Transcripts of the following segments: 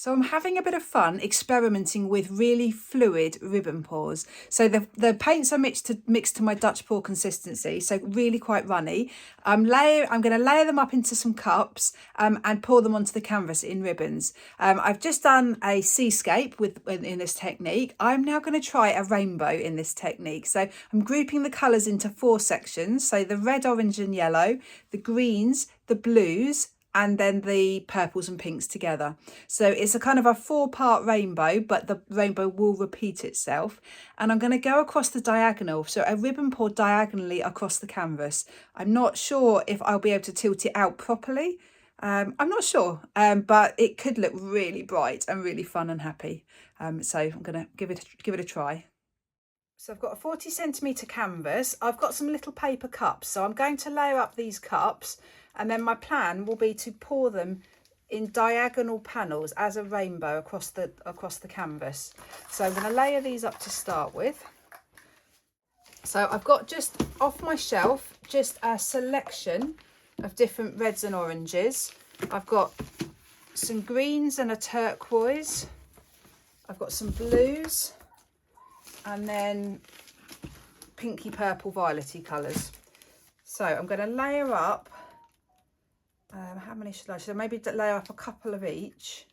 So I'm having a bit of fun experimenting with really fluid ribbon pours. So the paints are mixed to my Dutch pour consistency, so really quite runny. I'm going to layer them up into some cups and pour them onto the canvas in ribbons. I've just done a seascape in this technique. I'm now going to try a rainbow in this technique. So I'm grouping the colours into 4 sections. So the red, orange and yellow, the greens, the blues, and then the purples and pinks together. So it's a kind of a 4-part rainbow, but the rainbow will repeat itself. And I'm going to go across the diagonal, so a ribbon pour diagonally across the canvas. I'm not sure if I'll be able to tilt it out properly. I'm not sure, but it could look really bright and really fun and happy. So I'm going to give it a try. So I've got a 40cm canvas. I've got some little paper cups, so I'm going to layer up these cups, and then my plan will be to pour them in diagonal panels as a rainbow across the canvas. So I'm going to layer these up to start with. So I've got just off my shelf just a selection of different reds and oranges. I've got some greens and a turquoise. I've got some blues, and then pinky purple violety colours. So I'm going to layer up, how many should I? Should I maybe layer up a couple of each?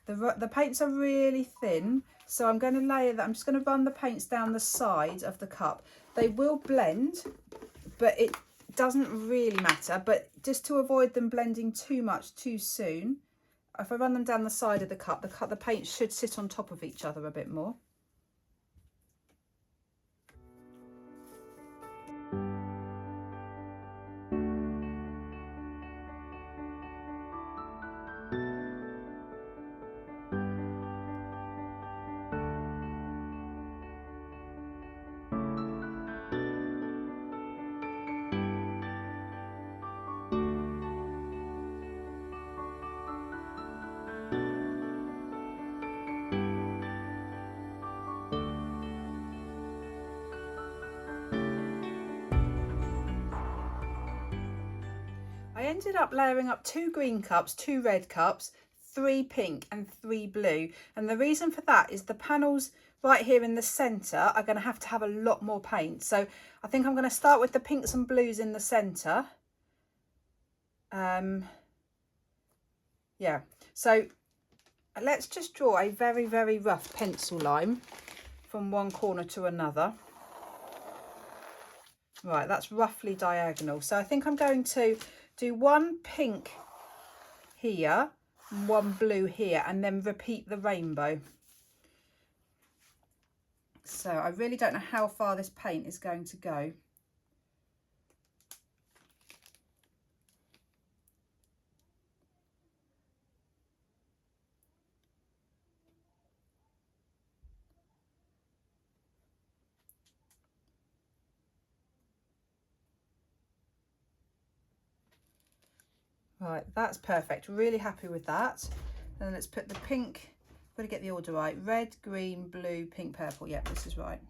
The paints are really thin, so I'm going to layer that. I'm just going to run the paints down the side of the cup. They will blend, but it doesn't really matter. But just to avoid them blending too much too soon, if I run them down the side of the cup, the paint should sit on top of each other a bit more. I ended up layering up 2 green cups, 2 red cups, 3 pink and 3 blue. And the reason for that is the panels right here in the centre are going to have a lot more paint. So I think I'm going to start with the pinks and blues in the centre. Yeah, so let's just draw a very, very rough pencil line from one corner to another. Right, that's roughly diagonal. So I think I'm going to do 1 pink here and 1 blue here, and then repeat the rainbow. So I really don't know how far this paint is going to go. Right, that's perfect. Really happy with that. And let's put the pink, got to get the order right. Red, green, blue, pink, purple. Yep, this is right.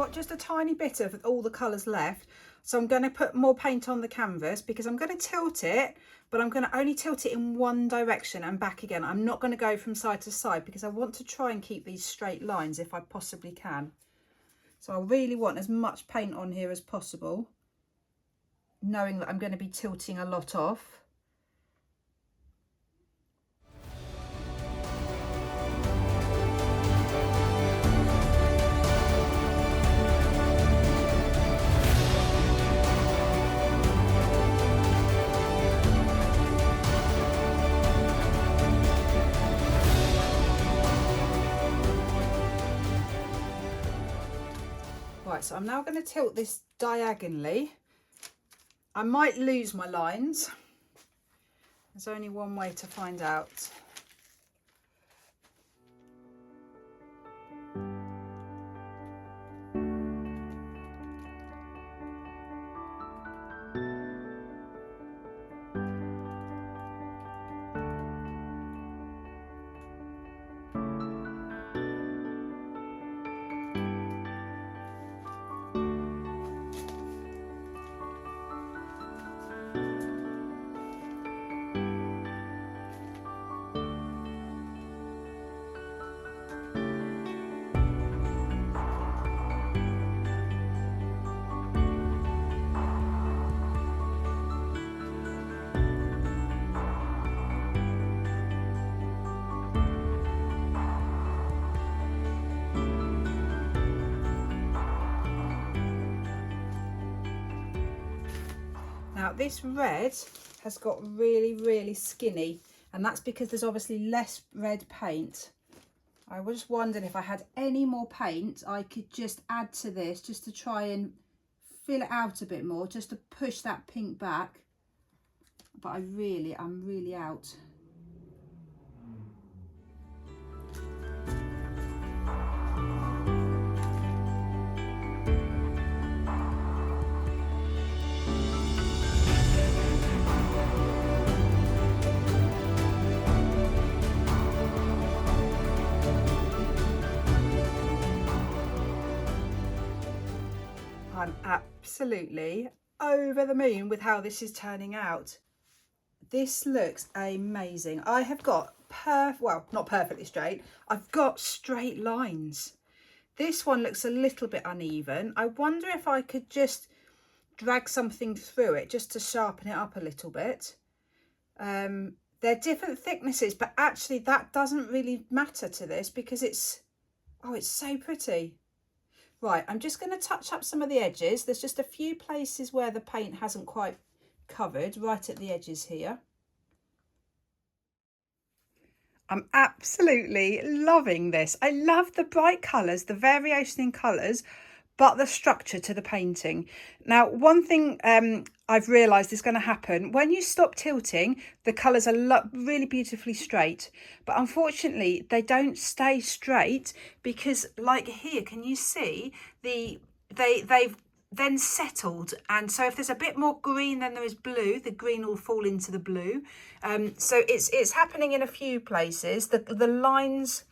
got just a tiny bit of all the colours left. So I'm going to put more paint on the canvas because I'm going to tilt it, but I'm going to only tilt it in one direction and back again. I'm not going to go from side to side because I want to try and keep these straight lines if I possibly can. So I really want as much paint on here as possible, knowing that I'm going to be tilting a lot off. Right, so I'm now going to tilt this diagonally. I might lose my lines. There's only one way to find out. Now this red has got really skinny, and that's because there's obviously less red paint. I was just wondering if I had any more paint I could just add to this just to try and fill it out a bit more, just to push that pink back. But I'm really out. I'm absolutely over the moon with how this is turning out. This looks amazing. I have got well, not perfectly straight. I've got straight lines. This one looks a little bit uneven. I wonder if I could just drag something through it just to sharpen it up a little bit. They're different thicknesses, but actually that doesn't really matter to this because it's so pretty. Right, I'm just going to touch up some of the edges. There's just a few places where the paint hasn't quite covered, right at the edges here. I'm absolutely loving this. I love the bright colours, the variation in colours, but the structure to the painting. Now, one thing I've realised is going to happen, when you stop tilting, the colours are really beautifully straight. But unfortunately, they don't stay straight because, like here, can you see, they've then settled, and so if there's a bit more green than there is blue, the green will fall into the blue. So it's happening in a few places. The lines,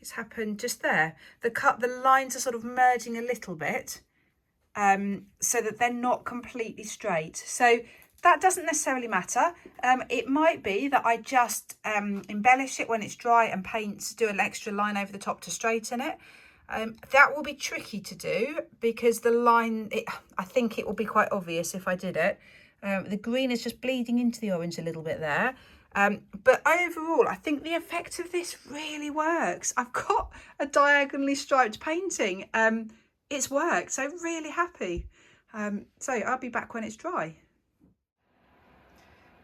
it's happened just there. The lines are sort of merging a little bit, so that they're not completely straight. So that doesn't necessarily matter. It might be that I just embellish it when it's dry and do an extra line over the top to straighten it. That will be tricky to do because the line, I think it will be quite obvious if I did it. The green is just bleeding into the orange a little bit there. But overall, I think the effect of this really works. I've got a diagonally striped painting. It's worked, so really happy. So I'll be back when it's dry.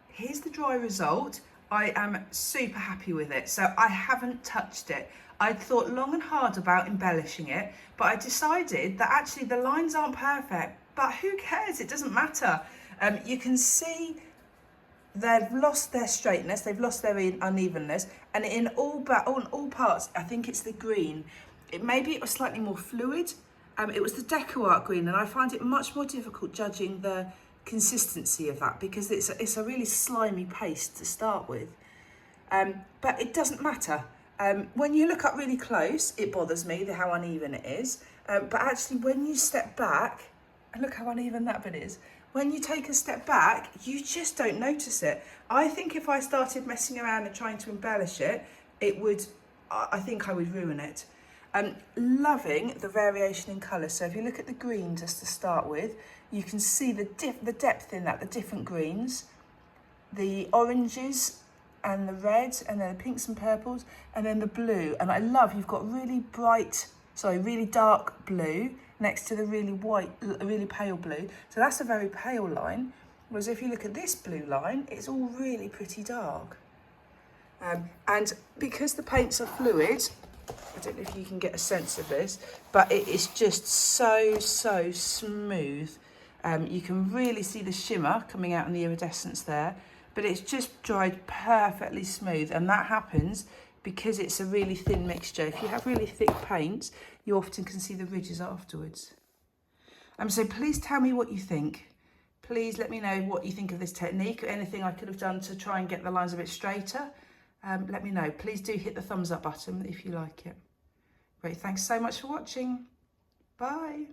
Here's the dry result. I am super happy with it. So I haven't touched it. I thought long and hard about embellishing it, but I decided that actually the lines aren't perfect, but who cares? It doesn't matter. You can see they've lost their straightness, they've lost their unevenness, and in all parts, I think it's the green. Maybe it was slightly more fluid. It was the Deco Art green, and I find it much more difficult judging the consistency of that because it's a really slimy paste to start with. But it doesn't matter. When you look up really close, it bothers me how uneven it is. But actually when you step back, and look how uneven that bit is, when you take a step back, you just don't notice it. I think if I started messing around and trying to embellish it, I think I would ruin it. Loving the variation in colour. So if you look at the green just to start with, you can see the depth in that, the different greens, the oranges and the reds, and then the pinks and purples, and then the blue. And I love, you've got really dark blue next to the really pale blue. So that's a very pale line. Whereas if you look at this blue line, it's all really pretty dark. And because the paints are fluid, I don't know if you can get a sense of this, but it is just so smooth. You can really see the shimmer coming out in the iridescence there, but it's just dried perfectly smooth, and that happens because it's a really thin mixture. If you have really thick paints, you often can see the ridges afterwards. So please tell me what you think. Please let me know what you think of this technique, or anything I could have done to try and get the lines a bit straighter. Let me know. Please do hit the thumbs up button if you like it. Great, thanks so much for watching. Bye.